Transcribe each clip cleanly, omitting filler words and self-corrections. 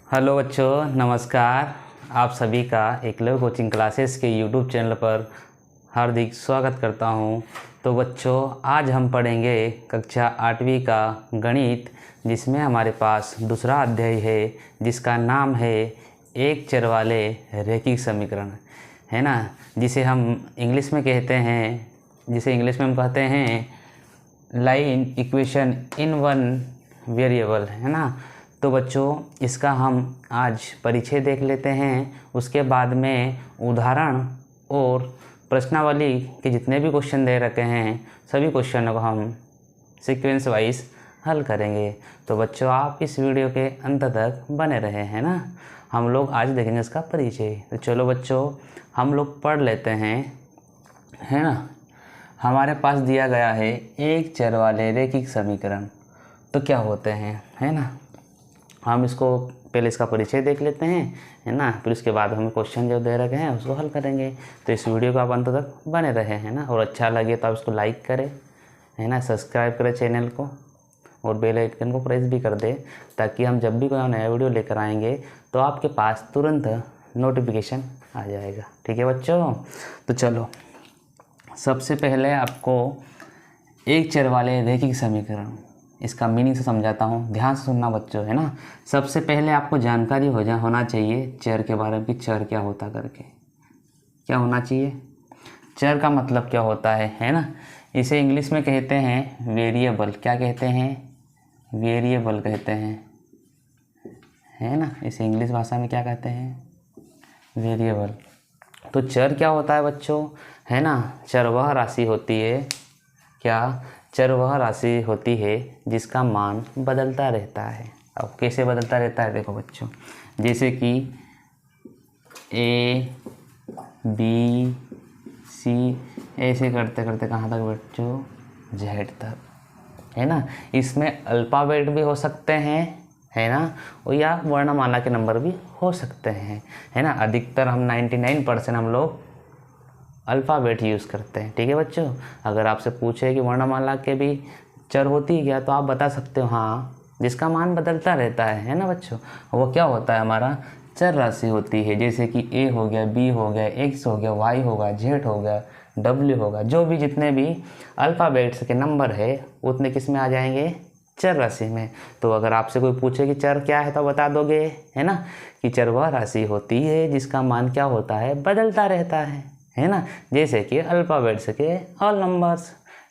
Hello बच्चों, नमस्कार। आप सभी का एकलव्य कोचिंग क्लासेस के यूट्यूब चैनल पर हार्दिक स्वागत करता हूं। तो बच्चों, आज हम पढ़ेंगे कक्षा 8वीं का गणित, जिसमें हमारे पास दूसरा अध्याय है जिसका नाम है एक चर वाले रैखिक समीकरण, है ना, जिसे इंग्लिश में हम कहते हैं line equation in one variable, है ना। तो बच्चों, इसका हम आज परिचय देख लेते हैं। उसके बाद में उदाहरण और प्रश्नावली के जितने भी क्वेश्चन दे रखे हैं सभी क्वेश्चनों को हम सीक्वेंस वाइज हल करेंगे। तो बच्चों, आप इस वीडियो के अंत तक बने रहे, हैं ना। हम लोग आज देखेंगे इसका परिचय। तो चलो बच्चों, हम लोग पढ़ लेते हैं, है ना। हमारे पास दिया गया है एक चर वाले रैखिक समीकरण तो क्या होते हैं, है ना। हम इसको पहले इसका परिचय देख लेते हैं, है ना। फिर उसके बाद हम क्वेश्चन जो दे रखे हैं उसको हल करेंगे। तो इस वीडियो को आप अंत तक बने रहे, हैं ना। और अच्छा लगे तो आप इसको लाइक करें, है ना, सब्सक्राइब करें चैनल को और बेल आइकन को प्रेस भी कर दें, ताकि हम जब भी कोई नया वीडियो लेकर आएंगे तो आपके पास तुरंत नोटिफिकेशन आ जाएगा। ठीक है बच्चों। तो चलो, सबसे पहले आपको एक चर वाले रैखिक समीकरण इसका मीनिंग से समझाता हूँ। ध्यान से सुनना बच्चों, है ना। सबसे पहले आपको जानकारी होना चाहिए चर के बारे में कि चर क्या होता करके क्या होना चाहिए। चर का मतलब क्या होता है ना। इसे इंग्लिश में कहते हैं वेरिएबल। क्या कहते हैं? वेरिएबल कहते हैं, है ना। इसे इंग्लिश भाषा में क्या कहते हैं? वेरिएबल। तो चर क्या होता है बच्चों, है ना। चर वह राशि होती है, क्या? चर वह राशि होती है जिसका मान बदलता रहता है। अब कैसे बदलता रहता है, देखो बच्चों, जैसे कि ए बी सी ऐसे करते करते कहाँ तक बच्चों? जेड तक, है ना। इसमें अल्फ़ाबेट भी हो सकते हैं, है ना, और या वर्णमाला के नंबर भी हो सकते हैं, है ना। अधिकतर हम 99% हम लोग अल्फ़ाबेट यूज़ करते हैं। ठीक है बच्चों। अगर आपसे पूछे कि वर्णमाला के भी चर होती है क्या, तो आप बता सकते हो हाँ, जिसका मान बदलता रहता है ना बच्चों। वो क्या होता है? हमारा चर राशि होती है। जैसे कि ए हो गया, बी हो गया, एक्स हो गया, वाई होगा, जेड हो गया, डब्ल्यू होगा, जो भी जितने भी अल्फ़ाबेट्स के नंबर है उतने किस में आ जाएंगे? चर राशि में। तो अगर आपसे कोई पूछे कि चर क्या है तो बता दोगे, है ना, कि चर वह राशि होती है जिसका मान क्या होता है? बदलता रहता है ना। जैसे कि अल्फ़ाबेट्स के ऑल नंबर्स।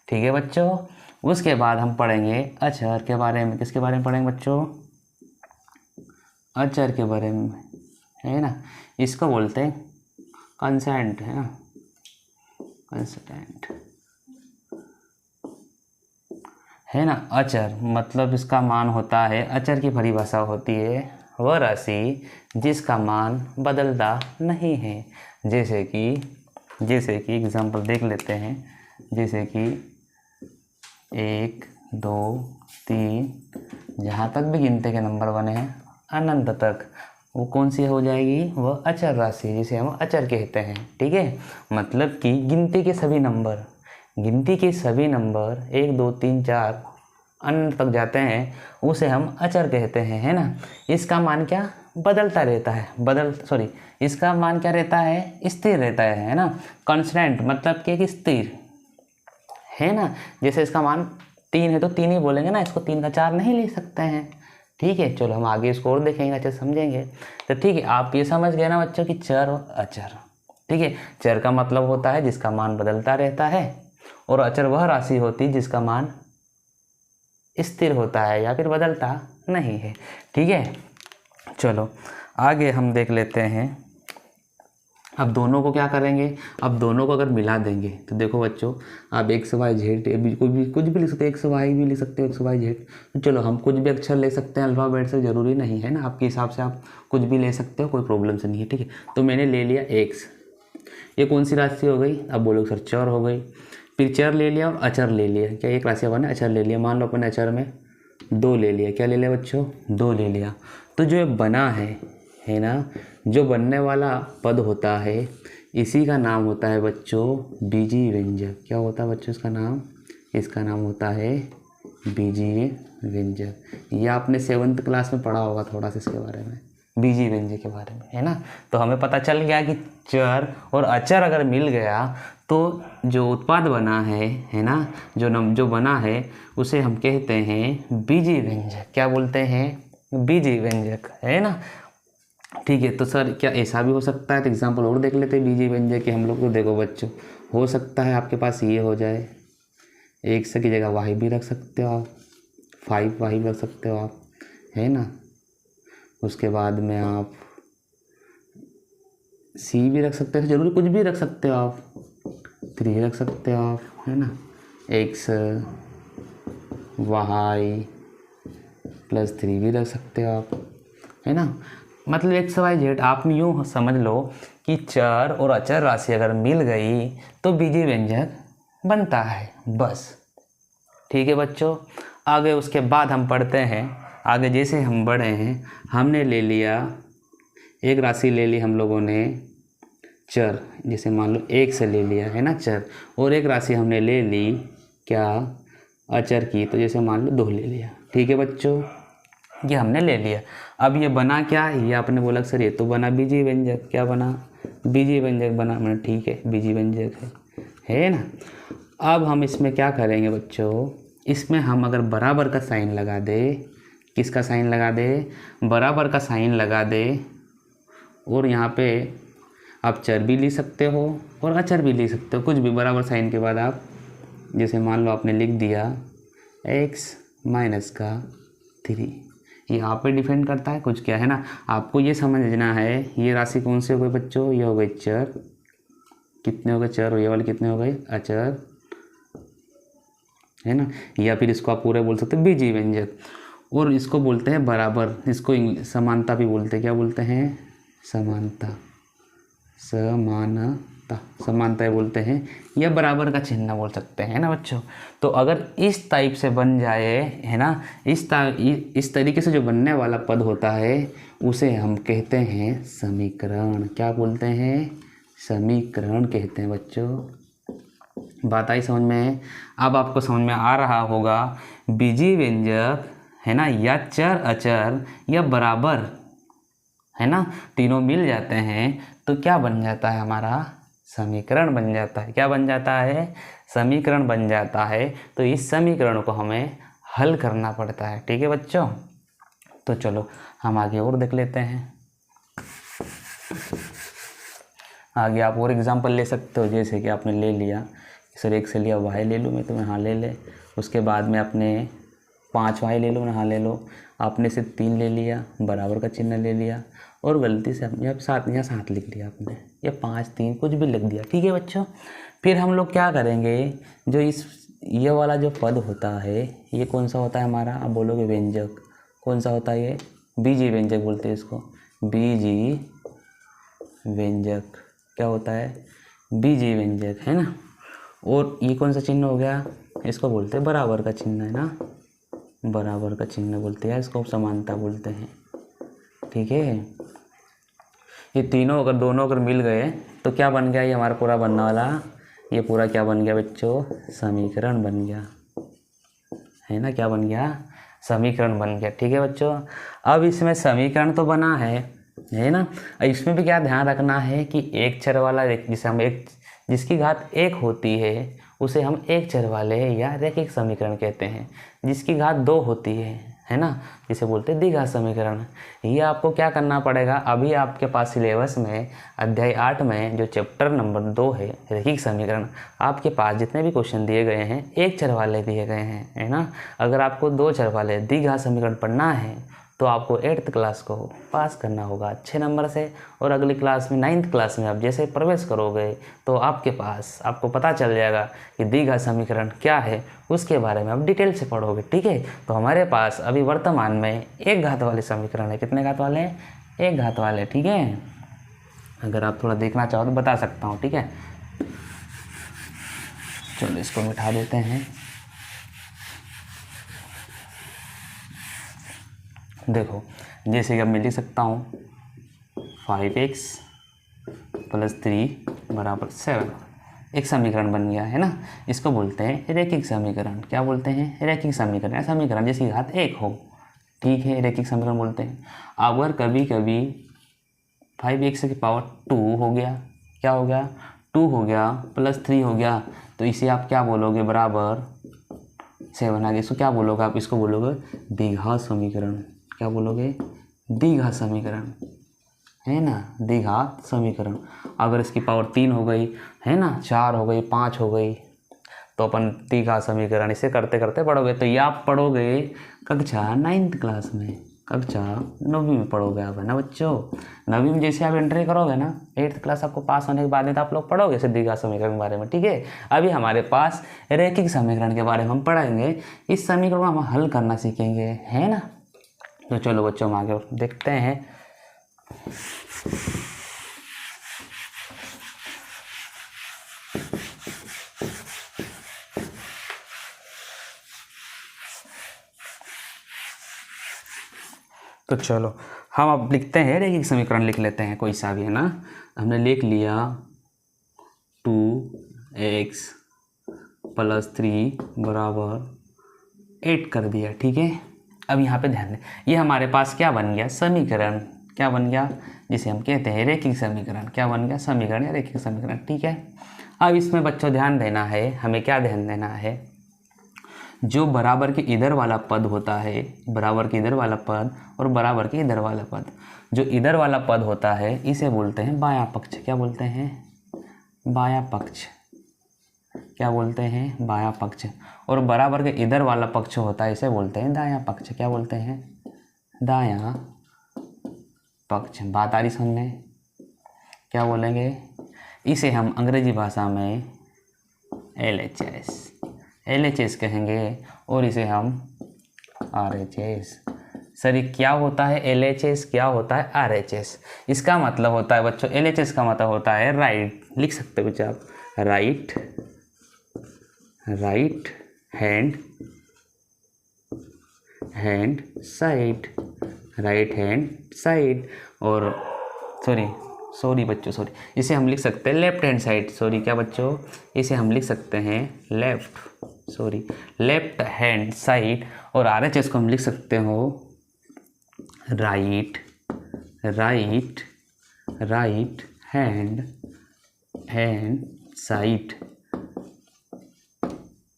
ठीक है बच्चों। उसके बाद हम पढ़ेंगे अचर के बारे में। किसके बारे में पढ़ेंगे बच्चों? अचर के बारे में, है ना। इसको बोलते हैं कंस्टेंट, है ना, कंस्टेंट, है ना। अचर मतलब इसका मान होता है, अचर की परिभाषा होती है वह राशि जिसका मान बदलता नहीं है। जैसे कि एग्जांपल देख लेते हैं। जैसे कि 1 2 3 जहाँ तक भी गिनती के नंबर बने हैं अनंत तक, वो कौन सी हो जाएगी? वह अचर राशि, जिसे हम अचर कहते हैं। ठीक है। मतलब कि गिनती के सभी नंबर 1 2 3 4 अनंत तक जाते हैं, उसे हम अचर कहते हैं, है ना। इसका मान क्या? बदलता रहता है। इसका मान क्या रहता है? स्थिर रहता है ना। कांस्टेंट मतलब कि एक स्थिर, है ना। जैसे इसका मान 3 है तो 3 ही बोलेंगे ना, इसको 3 का 4 नहीं ले सकते हैं। ठीक है। चलो हम आगे इसको और देखेंगे, अच्छे समझेंगे। तो ठीक है, आप ये समझ गए ना बच्चों कि चर और अचर। ठीक है। चर का मतलब होता है जिसका मान बदलता रहता है, और अचर वह राशि होती है जिसका मान स्थिर होता है या फिर बदलता नहीं है। ठीक है। चलो आगे हम देख लेते हैं। अब दोनों को क्या करेंगे? अब दोनों को अगर मिला देंगे तो देखो बच्चों, आप एक्स वाई जेड कुछ भी लिख सकते हो, एक्स वाई भी लिख सकते हो, एक्स वाई जेड। तो चलो हम कुछ भी अक्षर ले सकते हैं अल्फ़ाबेट से, ज़रूरी नहीं है ना। आपके हिसाब से आप कुछ भी ले सकते हो, कोई प्रॉब्लम से नहीं है। ठीक है। तो मैंने ले लिया एक्स, ये कौन सी राशि हो गई? अब बोलो सर चर हो गई। फिर चर ले लिया और अचर ले लिया। क्या एक राशि बना? अचर ले लिया। मान लो अपने अचर में 2 ले लिया। क्या ले लिया बच्चों? 2 ले लिया। तो जो ये बना है ना, जो बनने वाला पद होता है इसी का नाम होता है बच्चों बीजीय व्यंजक। क्या होता है बच्चों इसका नाम? इसका नाम होता है बीजीय व्यंजक। यह आपने 7th क्लास में पढ़ा होगा थोड़ा सा इसके बारे में, बीजीय व्यंजक के बारे में, है ना। तो हमें पता चल गया कि चर और अचर अगर मिल गया तो जो उत्पाद बना है ना, जो बना है उसे हम कहते हैं बीजीय व्यंजक। क्या बोलते हैं? बीजीय व्यंजक, है ना। ठीक है, तो सर क्या ऐसा भी हो सकता है? तो एग्जाम्पल और देख लेते हैं बीजीय व्यंजक के हम लोग। तो देखो बच्चों, हो सकता है आपके पास ये हो जाए, एक्स की जगह वाई भी रख सकते हो आप, 5 वाई रख सकते हो आप, है ना। उसके बाद में आप सी भी रख सकते हो, जरूरी कुछ भी रख सकते हो आप, 3 रख सकते हो आप, है ना। एक्स वाई प्लस 3 भी रख सकते हो आप, है ना। मतलब एक्स वाई जेड आप यूँ समझ लो कि चर और अचर राशि अगर मिल गई तो बीजीय व्यंजक बनता है, बस। ठीक है बच्चों, आगे उसके बाद हम पढ़ते हैं। आगे जैसे हम बढ़े हैं, हमने ले लिया एक राशि, ले ली हम लोगों ने चर, जैसे मान लो 1 से ले लिया, है ना, चर। और एक राशि हमने ले ली क्या? अचर की, तो जैसे मान लो 2 ले लिया। ठीक है बच्चों, ये हमने ले लिया। अब ये बना क्या? ये आपने बोला सर ये तो बना बीजीय व्यंजक। क्या बना? बीजीय व्यंजक बना। मैंने ठीक है, बीजीय व्यंजक है ना। अब हम इसमें क्या करेंगे बच्चों, इसमें हम अगर बराबर का साइन लगा दे, किसका साइन लगा दे? बराबर का साइन लगा दे। और यहाँ पे आप चर भी ले सकते हो और अचर भी ले सकते हो, कुछ भी बराबर साइन के बाद आप, जैसे मान लो आपने लिख दिया x माइनस का 3, यहाँ पे डिपेंड करता है कुछ क्या, है ना। आपको ये समझना है ये राशि कौन से हो गए बच्चों? ये हो गए चर। कितने हो गए चर? और ये वाले कितने हो गए? अचर, है ना। या फिर इसको आप पूरा बोल सकते हैं बीजीय व्यंजक। और इसको बोलते हैं बराबर, इसको समानता भी बोलते हैं। क्या बोलते हैं? समानता, समानता, समानता बोलते हैं, या बराबर का चिन्ह बोल सकते हैं, ना बच्चों। तो अगर इस टाइप से बन जाए, है ना, इस तरीके से जो बनने वाला पद होता है उसे हम कहते हैं समीकरण। क्या बोलते हैं? समीकरण कहते हैं बच्चों। बात आई समझ में? अब आपको समझ में आ रहा होगा बीजीय व्यंजक, है ना, या चर अचर या बराबर, है ना, तीनों मिल जाते हैं तो क्या बन जाता है? हमारा समीकरण बन जाता है। क्या बन जाता है? समीकरण बन जाता है। तो इस समीकरण को हमें हल करना पड़ता है। ठीक है बच्चों, तो चलो हम आगे और देख लेते हैं। आगे आप और एग्जांपल ले सकते हो, जैसे कि आपने ले लिया सर 1 से लिया, वाई ले लूँ मैं, तो मैं हाँ ले ले। उसके बाद में आपने 5 वाई ले लो, हाँ ले लो। आपने से 3 ले लिया, बराबर का चिन्ह ले लिया, और गलती से आपने अब 7 या 7 लिख लिया आपने, या 5 3 कुछ भी लिख दिया। ठीक है बच्चों, फिर हम लोग क्या करेंगे, जो ये वाला जो पद होता है ये कौन सा होता है हमारा? आप बोलोगे व्यंजक। कौन सा होता है ये? बीजीय व्यंजक बोलते हैं इसको, बीजीय व्यंजक। क्या होता है? बीजीय व्यंजक, है ना। और ये कौन सा चिन्ह हो गया? इसको बोलते हैं बराबर का चिन्ह, है ना, बराबर का चिन्ह बोलते हैं, इसको समानता बोलते हैं। ठीक है, ये तीनों अगर दोनों अगर मिल गए तो क्या बन गया? ये हमारा पूरा बनने वाला, ये पूरा क्या बन गया बच्चों? समीकरण बन गया, है ना। क्या बन गया? समीकरण बन गया। ठीक है बच्चों, अब इसमें समीकरण तो बना है ना। इसमें भी क्या ध्यान रखना है कि एक चर वाला, जिसे हम जिसकी घात 1 होती है उसे हम एक चर वाले या रैखिक समीकरण कहते हैं। जिसकी घात 2 होती है ना, जिसे बोलते हैं द्विघात समीकरण। ये आपको क्या करना पड़ेगा? अभी आपके पास सिलेबस में अध्याय 8 में जो चैप्टर नंबर 2 है रैखिक समीकरण, आपके पास जितने भी क्वेश्चन दिए गए हैं एक चर वाले दिए गए हैं, है ना। अगर आपको 2 चर वाले द्विघात समीकरण पढ़ना है तो आपको 8th क्लास को पास करना होगा अच्छे नंबर से। और अगली क्लास में 9th क्लास में आप जैसे प्रवेश करोगे तो आपको पता चल जाएगा कि द्विघात समीकरण क्या है, उसके बारे में आप डिटेल से पढ़ोगे। ठीक है, तो हमारे पास अभी वर्तमान में एक घात वाले समीकरण है। कितने घात वाले? एक घात वाले। ठीक है, अगर आप थोड़ा देखना चाहो तो बता सकता हूँ। ठीक है, चलो इसको मिटा देते हैं। देखो, जैसे कि अब मैं लिख सकता हूँ 5x + 3 = 7, एक समीकरण बन गया, है ना। इसको बोलते हैं रैखिक समीकरण। क्या बोलते हैं? रैखिक समीकरण या समीकरण जिसकी घात 1 हो। ठीक है, रैखिक समीकरण बोलते हैं। अगर कभी कभी 5x की पावर 2 हो गया, क्या हो गया, 2 हो गया प्लस 3 हो गया, तो इसे आप क्या बोलोगे, बराबर 7 आ गया। इसको क्या बोलोगे आप, इसको बोलोगे द्विघात समीकरण। क्या बोलोगे, द्विघात समीकरण, है ना, द्विघात समीकरण। अगर इसकी पावर 3 हो गई, है ना, 4 हो गई, 5 हो गई, तो अपन द्विघात समीकरण इसे करते करते पढ़ोगे। तो ये आप पढ़ोगे कक्षा 9th क्लास में, कक्षा 9वीं में पढ़ोगे आप, है ना बच्चों। 9वीं में जैसे आप एंट्री करोगे ना, 8th क्लास आपको पास होने के बाद में तो आप लोग पढ़ोगे इसे द्विघात समीकरण के बारे में, ठीक है। अभी हमारे पास रैखिक समीकरण के बारे में हम पढ़ेंगे। इस समीकरण को हम हल करना सीखेंगे, है ना। तो चलो बच्चों, हम आगे देखते हैं। तो चलो हम अब लिखते हैं, रैखिक समीकरण लिख लेते हैं कोई सा भी, है ना। हमने लिख लिया 2x + 3 = 8 कर दिया, ठीक है। अब यहाँ पे ध्यान दें, ये हमारे पास क्या बन गया, समीकरण। क्या बन गया, जिसे हम कहते हैं रैखिक समीकरण। क्या बन गया, समीकरण या रैखिक समीकरण, ठीक है। अब इसमें बच्चों ध्यान देना है, हमें क्या ध्यान देना है, जो बराबर के इधर वाला पद होता है, बराबर के इधर वाला पद और बराबर के इधर वाला पद, जो इधर वाला पद होता है इसे बोलते हैं बायां पक्ष। क्या बोलते हैं, बायां पक्ष। क्या बोलते हैं, बायां पक्ष। और बराबर के इधर वाला पक्ष होता है इसे बोलते हैं दायां पक्ष। क्या बोलते हैं, दायां पक्ष। बात आ रही समझ में, क्या बोलेंगे, इसे हम अंग्रेजी भाषा में LHS कहेंगे, और इसे हम RHS। सर ये क्या होता है LHS, क्या होता है RHS। इसका मतलब होता है बच्चों, LHS का मतलब होता है राइट, लिख सकते हो बच्चों आप, right hand side, right hand side. और सॉरी बच्चों, इसे हम लिख सकते हैं लेफ्ट हैंड साइड। सॉरी क्या बच्चों, इसे हम लिख सकते हैं लेफ्ट हैंड साइड। और RHS को हम लिख सकते हो राइट हैंड साइड,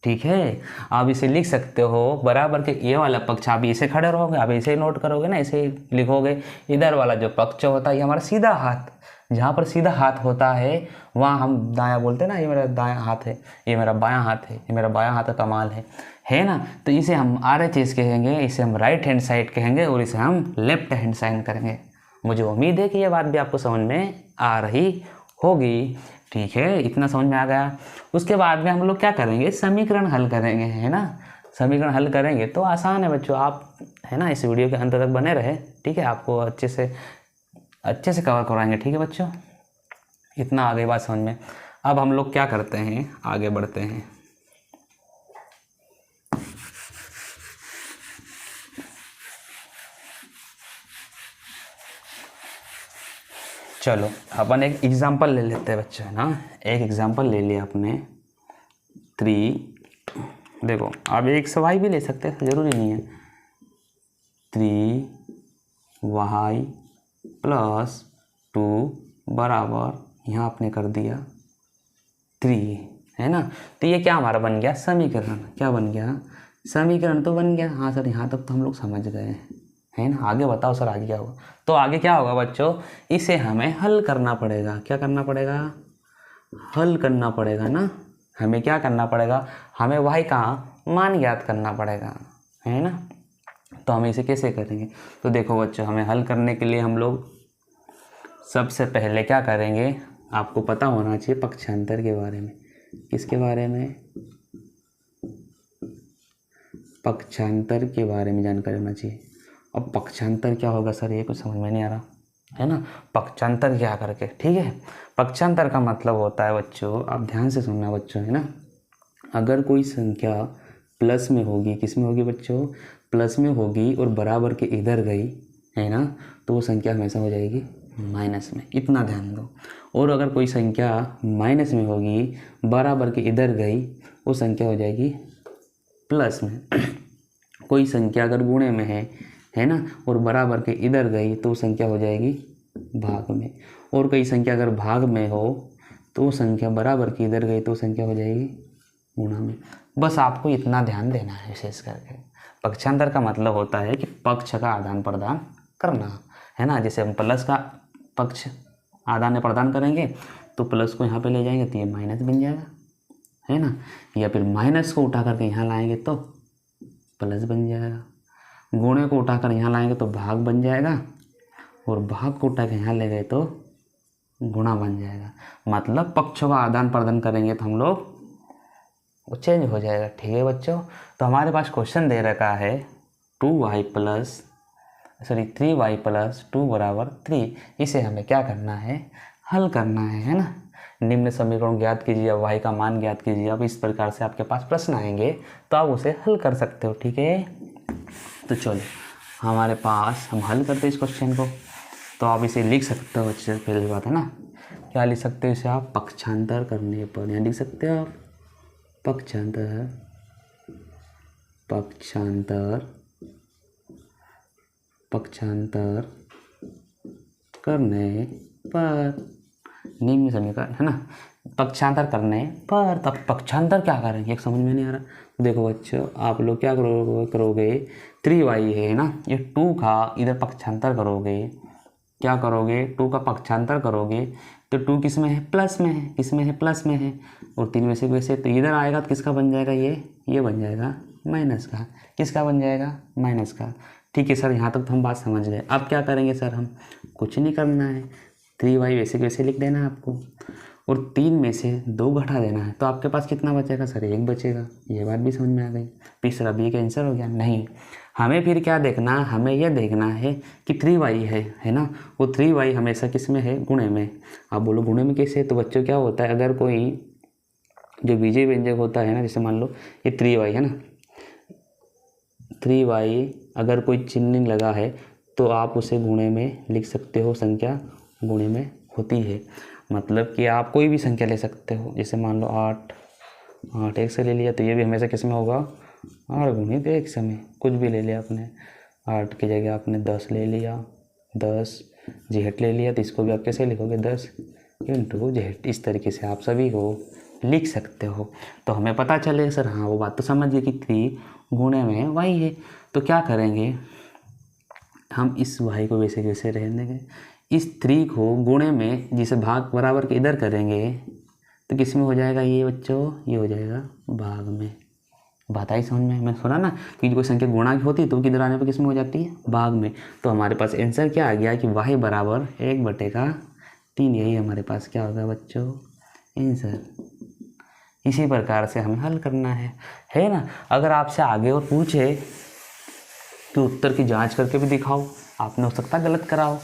ठीक है। आप इसे लिख सकते हो बराबर के ये वाला पक्ष, आप इसे खड़े रहोगे, आप इसे नोट करोगे ना, इसे लिखोगे। इधर वाला जो पक्ष होता है ये हमारा सीधा हाथ, जहाँ पर सीधा हाथ होता है वहाँ हम दायां बोलते हैं ना, ये मेरा दायां हाथ है, ये मेरा बायां हाथ है, ये मेरा बायां हाथ का कमाल है ना। तो इसे हम RHS कहेंगे, इसे हम राइट हैंड साइड कहेंगे, और इसे हम लेफ्ट हैंड साइड करेंगे। मुझे उम्मीद है कि ये बात भी आपको समझ में आ रही होगी, ठीक है। इतना समझ में आ गया। उसके बाद में हम लोग क्या करेंगे, समीकरण हल करेंगे, है ना। समीकरण हल करेंगे तो आसान है बच्चों, आप है ना इस वीडियो के अंत तक बने रहे, ठीक है। आपको अच्छे से कवर कराएंगे, ठीक है बच्चों। इतना आगे बात समझ में। अब हम लोग क्या करते हैं, आगे बढ़ते हैं। चलो अपन एक एग्जांपल ले लेते हैं बच्चों, है ना। एक एग्जांपल ले लिया आपने 3, देखो आप एक से y भी ले सकते हैं, ज़रूरी नहीं है। 3y + 2 बराबर, यहाँ आपने कर दिया 3, है ना। तो ये क्या हमारा बन गया, समीकरण। क्या बन गया, समीकरण तो बन गया। हाँ सर, यहाँ तक तो हम लोग समझ गए, है ना। आगे बताओ सर, आगे क्या होगा। तो आगे क्या होगा बच्चों, इसे हमें हल करना पड़ेगा। क्या करना पड़ेगा, हल करना पड़ेगा ना। हमें क्या करना पड़ेगा, हमें y का मान ज्ञात करना पड़ेगा, है ना। तो हम इसे कैसे करेंगे, तो देखो बच्चों, हमें हल करने के लिए हम लोग सबसे पहले क्या करेंगे, आपको पता होना चाहिए पक्षांतर के बारे में। किसके बारे में, पक्षांतर के बारे में जानकारी होना चाहिए। अब पक्षांतर क्या होगा सर, ये कुछ समझ में नहीं आ रहा, है ना। पक्षांतर क्या करके, ठीक है। पक्षांतर का मतलब होता है बच्चों, आप ध्यान से सुनना बच्चों, है ना। अगर कोई संख्या प्लस में होगी, किस में होगी बच्चों, प्लस में होगी, और बराबर के इधर गई, है ना, तो वो संख्या हमेशा हो जाएगी माइनस में। इतना ध्यान दो। और अगर कोई संख्या माइनस में होगी, बराबर के इधर गई, वो संख्या हो जाएगी प्लस में। कोई संख्या अगर गुणे में है, है ना, और बराबर के इधर गई तो संख्या हो जाएगी भाग में, और कोई संख्या अगर भाग में हो तो संख्या बराबर की इधर गई तो संख्या हो जाएगी गुणा में। बस आपको इतना ध्यान देना है विशेष करके। पक्षांतर का मतलब होता है कि पक्ष का आदान प्रदान करना, है ना। जैसे हम प्लस का पक्ष आदान प्रदान करेंगे तो प्लस को यहाँ पे ले जाएंगे तो ये माइनस बन जाएगा, है ना, या फिर माइनस को उठा करके यहाँ लाएंगे तो प्लस बन जाएगा, गुणे को उठाकर यहाँ लाएंगे तो भाग बन जाएगा, और भाग को उठा के यहाँ ले गए तो गुणा बन जाएगा। मतलब पक्षों का आदान प्रदान करेंगे तो हम लोग वो चेंज हो जाएगा। ठीक है बच्चों, तो हमारे पास क्वेश्चन दे रखा है 3y + 2 = 3। इसे हमें क्या करना है, हल करना है ना। निम्न समीकरण ज्ञात कीजिए, y का मान ज्ञात कीजिए। अब इस प्रकार से आपके पास प्रश्न आएंगे तो आप उसे हल कर सकते हो। ठीक है, तो चलो हमारे पास हम हल करते हैं इस क्वेश्चन को। तो आप इसे लिख सकते हो बच्चे, पहली बात है ना, क्या लिख सकते हो इसे आप, पक्षांतर करने पर यहाँ लिख सकते हो आप पक्षांतर करने पर निम्न समीकरण, है ना, पक्षांतर करने पर। तब पक्षांतर क्या करेंगे एक समझ में नहीं आ रहा। देखो बच्चों, आप लोग क्या करोगे 3y है ना, ये 2 का इधर पक्षांतर करोगे। क्या करोगे, 2 का पक्षांतर करोगे तो 2 किस में है, प्लस में है, किस में है, प्लस में है, और 3 में से वैसे तो इधर आएगा तो किसका बन जाएगा, ये बन जाएगा माइनस का। किसका बन जाएगा, माइनस का। ठीक है सर, यहाँ तक तो हम बात समझ गए। अब क्या करेंगे सर, हम कुछ नहीं करना है, 3y वैसे वैसे लिख देना है आपको, और 3 में से 2 घटा देना है। तो आपके पास कितना बचेगा सर, 1 बचेगा। ये बात भी समझ में आ गई। तीसरा बी का आंसर हो गया। नहीं, हमें फिर क्या देखना, हमें यह देखना है कि 3y है ना, वो 3y हमेशा किस में है, गुणे में। आप बोलो गुणे में कैसे, तो बच्चों क्या होता है, अगर कोई जो बीजीय व्यंजक होता है ना, जैसे मान लो ये 3y है ना, 3y अगर कोई चिन्ह लगा है तो आप उसे गुणे में लिख सकते हो, संख्या गुणे में होती है। मतलब कि आप कोई भी संख्या ले सकते हो, जैसे मान लो 8 एक से ले लिया तो ये भी हमेशा किस में होगा, 8 गुणित 1 में। कुछ भी ले लिया आपने, 8 की जगह आपने 10 ले लिया, 10 जेहट ले लिया तो इसको भी आप कैसे लिखोगे, 10 × जेहट। इस तरीके से आप सभी को लिख सकते हो। तो हमें पता चले सर, हाँ वो बात तो समझ गए कि 3 गुणे में y है। तो क्या करेंगे, हम इस y को वैसे वैसे रहने देंगे, इस 3 को गुणे में जिसे भाग बराबर के इधर करेंगे तो किस में हो जाएगा ये बच्चों, ये हो जाएगा भाग में। बात आई समझ में। मैं सुना ना कि कोई संख्या गुणा की होती है तो किधर आने पर किस में हो जाती है, भाग में। तो हमारे पास आंसर क्या आ गया कि y = 1/3। यही हमारे पास क्या होगा बच्चों, आंसर। इसी प्रकार से हमें हल करना है ना। अगर आपसे आगे और पूछे कि उत्तर की जांच करके भी दिखाओ, आपने हो सकता गलत कराओ,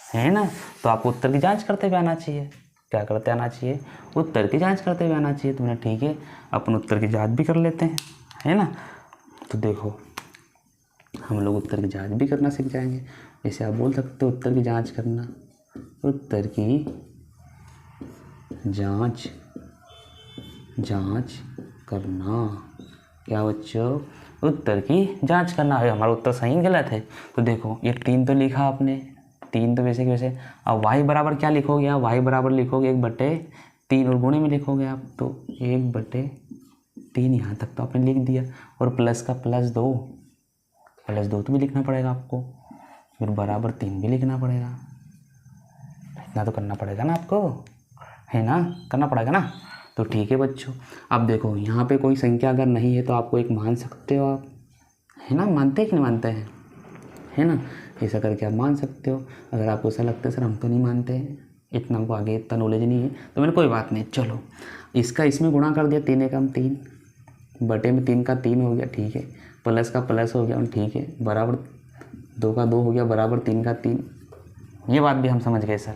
है ना, तो आपको उत्तर की जांच करते हुए आना चाहिए। क्या करते आना चाहिए, उत्तर की जांच करते हुए आना चाहिए। तुमने ठीक है, अपन उत्तर की जांच भी कर लेते हैं, है ना। तो देखो हम लोग उत्तर की जांच भी करना सीख जाएंगे। जैसे आप बोल सकते हो उत्तर की जांच करना, उत्तर की जांच करना। क्या बच्चों, उत्तर की जांच करना है। हमारा उत्तर सही गलत है तो देखो ये 3 तो लिखा आपने, 3 तो वैसे वैसे। अब y बराबर क्या लिखोगे आप, y बराबर लिखोगे 1/3, और गुणे में लिखोगे आप तो 1/3। यहाँ तक तो आपने लिख दिया, और प्लस का +2 तो भी लिखना पड़ेगा आपको, फिर बराबर 3 भी लिखना पड़ेगा। इतना तो करना पड़ेगा ना आपको, है ना, करना पड़ेगा ना। तो ठीक है बच्चों, अब देखो यहाँ पे कोई संख्या अगर नहीं है तो आपको एक मान सकते हो आप, है ना, मानते हैं कि नहीं मानते हैं, है ना। ऐसा करके आप मान सकते हो। अगर आपको ऐसा लगता है सर हम तो नहीं मानते हैं, इतना हमको आगे इतना नॉलेज नहीं है, तो मैंने कोई बात नहीं, चलो इसका इसमें गुणा कर दिया, 3 एकम 3 बटे में 3 का 3 हो गया, ठीक है, प्लस का प्लस हो गया, ठीक है, बराबर 2 का 2 हो गया, बराबर 3 का 3। ये बात भी हम समझ गए सर।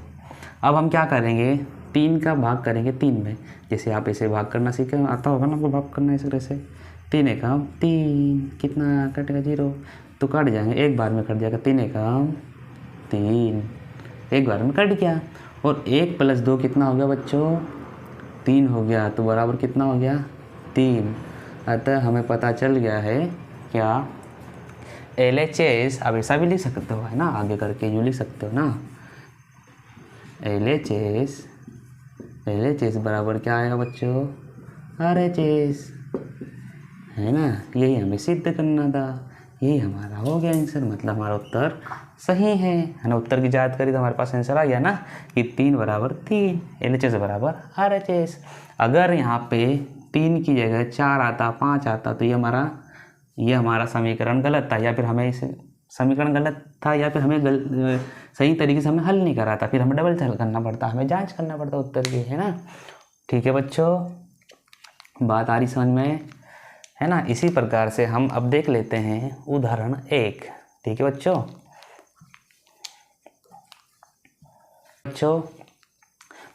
अब हम क्या करेंगे, 3 का भाग करेंगे 3 में। जैसे आप ऐसे भाग करना सीखे, आता होगा ना आपको भाग करना इस तरह से। 3 एकम 3, कितना कटेगा, 0, तो कट जाएंगे, एक बार में कट जाएगा। 3 एकम 3, एक बार में कट गया। और 1 + 2 कितना हो गया बच्चों, 3 हो गया, तो बराबर कितना हो गया, 3। अतः हमें पता चल गया है क्या LHS आप ऐसा भी लिख सकते हो, है ना, आगे करके यूँ लिख सकते हो ना, LHS बराबर क्या आएगा बच्चों, RHS, है ना। यही हमें सिद्ध करना था, यही हमारा हो गया आंसर, मतलब हमारा उत्तर सही है ना। उत्तर की जांच करी तो हमारे पास आंसर आ गया ना कि 3 बराबर 3, LHS बराबर RHS। अगर यहाँ पे 3 की जगह 4 आता, 5 आता तो ये हमारा समीकरण गलत था, या फिर हमें इस समीकरण गलत था, या फिर हमें सही तरीके से हमने हल नहीं करा था, फिर हमें डबल हल करना पड़ता, हमें जांच करना पड़ता उत्तर की, है ना। ठीक है बच्चों, बात आ रही समझ में, है ना। इसी प्रकार से हम अब देख लेते हैं उदाहरण 1। ठीक है बच्चों,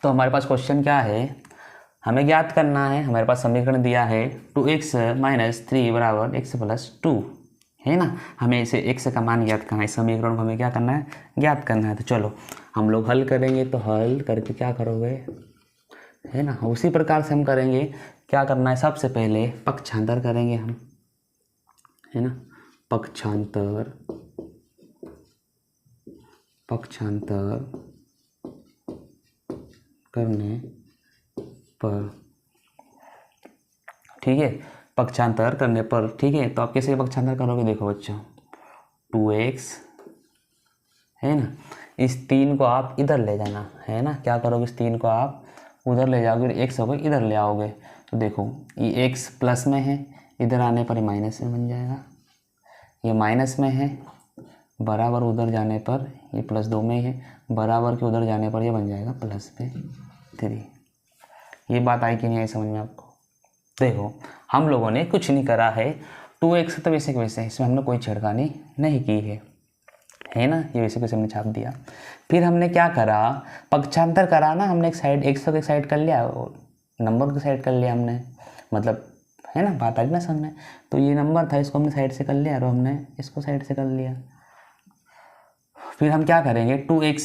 तो हमारे पास क्वेश्चन क्या है, हमें ज्ञात करना है, हमारे पास समीकरण दिया है 2x - 3 बराबर x + 2, है ना। हमें इसे x का मान ज्ञात करना है, इस समीकरण को हमें क्या करना है, ज्ञात करना है। तो चलो हम लोग हल करेंगे, तो हल करके क्या करोगे, है ना, उसी प्रकार से हम करेंगे। क्या करना है, सबसे पहले पक्षांतर करेंगे हम, है ना, पक्षांतर करने पर, ठीक है, पक्षांतर करने पर, ठीक है। तो आप कैसे पक्षांतर करोगे, देखो बच्चों, 2x, है ना, इस 3 को आप इधर ले जाना, है ना, क्या करोगे, इस 3 को आप उधर ले जाओगे, x होगा इधर ले आओगे। तो देखो ये x प्लस में है, इधर आने पर ये माइनस में बन जाएगा, ये माइनस में है, बराबर उधर जाने पर ये +2 में है, बराबर के उधर जाने पर ये बन जाएगा +3। ये बात आई कि नहीं आई समझ में आपको। देखो हम लोगों ने कुछ नहीं करा है, 2x तो वैसे के वैसे, इसमें हमने कोई छेड़खानी नहीं की है ना, ये वैसे कैसे हमने छाप दिया। फिर हमने क्या करा, पक्षांतर करा ना हमने, एक साइड x को एक साइड कर लिया और नंबर को साइड कर लिया हमने, मतलब, है ना, बात आई ना समझ। तो ये नंबर था, इसको हमने साइड से कर लिया और हमने इसको साइड से कर लिया। फिर हम क्या करेंगे, 2x -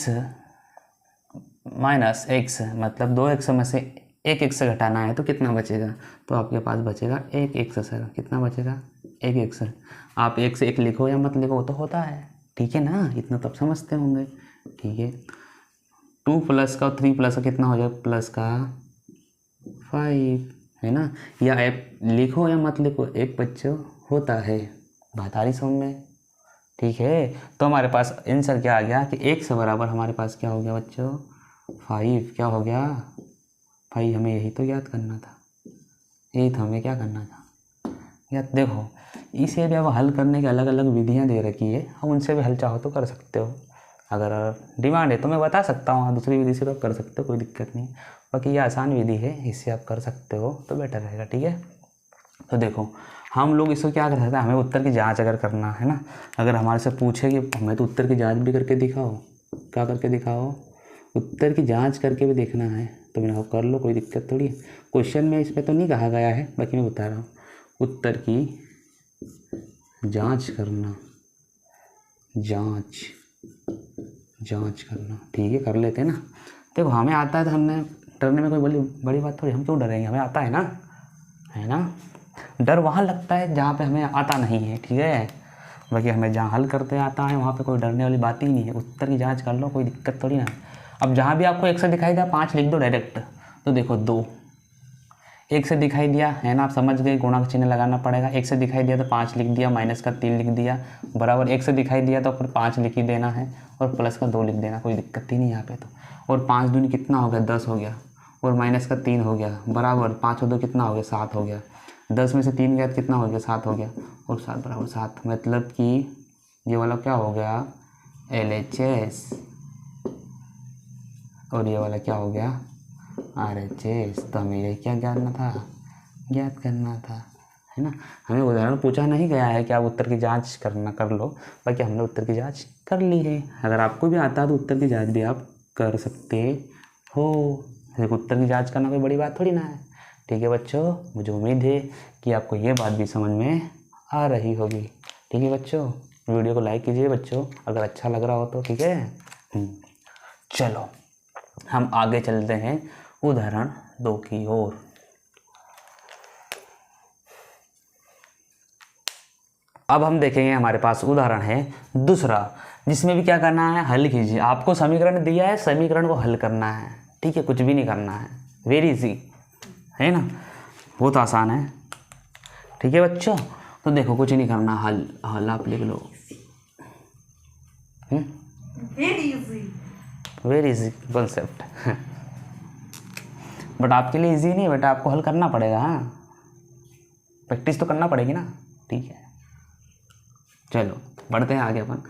x, मतलब 2x में से एक x घटाना है तो कितना बचेगा, तो आपके पास बचेगा 1x सर, कितना बचेगा, 1x। आप 1 से 1 लिखो या मत लिखो, वो तो होता है, ठीक है ना, इतना तो आप समझते होंगे, ठीक है। 2 प्लस का और 3 प्लस का कितना हो जाएगा, प्लस का 5, है ना, या आप लिखो या मत लिखो, एक बच्चों होता है, बात आ रही समझ में, ठीक है। तो हमारे पास आंसर क्या आ गया कि x बराबर हमारे पास क्या हो गया बच्चों, 5, क्या हो गया भाई, हमें यही तो याद करना था, यही तो हमें क्या करना था याद। देखो इसे भी अब हल करने की अलग अलग विधियां दे रखी है, हम उनसे भी हल चाहो तो कर सकते हो, अगर डिमांड है तो मैं बता सकता हूँ, दूसरी विधि से तो कर सकते हो, कोई दिक्कत नहीं। बाकी ये आसान विधि है, इससे आप कर सकते हो तो बेटर रहेगा, ठीक है। तो देखो हम लोग इसको क्या कर सकते हैं, हमें उत्तर की जांच अगर करना है ना, अगर हमारे से पूछे कि हमें तो उत्तर की जांच भी करके दिखाओ, क्या करके दिखाओ, उत्तर की जांच करके भी देखना है, तो मैंने कहा कर लो, कोई दिक्कत थोड़ी है। क्वेश्चन में इसमें तो नहीं कहा गया है, बाकी मैं बता रहा हूँ, उत्तर की जांच करना, जांच करना, ठीक है, कर लेते हैं ना। देखो हमें आता है तो हमने डरने में कोई बड़ी बात थोड़ी, हम क्यों डरेंगे, हमें आता है ना, है ना। डर वहाँ लगता है जहाँ पे हमें आता नहीं है, ठीक है, बाकी हमें जहाँ हल करते आता है वहाँ पे कोई डरने वाली बात ही नहीं है। उत्तर की जांच कर लो, कोई दिक्कत थोड़ी ना है। अब जहाँ भी आपको 1 से दिखाई दिया 5 लिख दो डायरेक्ट, तो देखो 2 1 से दिखाई दिया है ना, आप समझ गए, गुणा का चिन्ह लगाना पड़ेगा। 1 से दिखाई दिया तो 5 लिख दिया, माइनस का 3 लिख दिया, बराबर 1 से दिखाई दिया तो फिर 5 लिख ही देना है, और प्लस का 2 लिख देना, कोई दिक्कत ही नहीं यहाँ पे तो। और 5 दूनी कितना हो गया, 10 हो गया, और माइनस का 3 हो गया, बराबर 5 और 2 कितना हो गया, 7 हो गया, 10 में से 3 गया तो कितना हो गया, 7 हो गया, और 7 बराबर 7, मतलब कि ये वाला क्या हो गया, LHS, और ये वाला क्या हो गया, RHS। तो हमें यही क्या ज्ञात करना था, है ना। हमें उदाहरण पूछा नहीं गया है कि आप उत्तर की जांच कर लो, बाकी हमने उत्तर की जांच कर ली है। अगर आपको भी आता है तो उत्तर की जांच भी आप कर सकते हो, देखो उत्तर की जांच करना कोई बड़ी बात थोड़ी ना है, ठीक है बच्चों। मुझे उम्मीद है कि आपको ये बात भी समझ में आ रही होगी, ठीक है बच्चों। वीडियो को लाइक कीजिए बच्चों अगर अच्छा लग रहा हो तो, ठीक है। चलो हम आगे चलते हैं उदाहरण 2 की ओर। अब हम देखेंगे हमारे पास उदाहरण है दूसरा, जिसमें भी क्या करना है, हल कीजिए। आपको समीकरण दिया है, समीकरण को हल करना है, ठीक है, कुछ भी नहीं करना है, वेरी इजी है ना, बहुत आसान है, ठीक है बच्चों। तो देखो कुछ नहीं करना, हल हल आप लिख लो, वेरी इजी कॉन्सेप्ट बट आपके लिए इजी नहीं है बेटा, आपको हल करना पड़ेगा, हाँ प्रैक्टिस तो करना पड़ेगी ना, ठीक है। चलो बढ़ते हैं आगे अपन।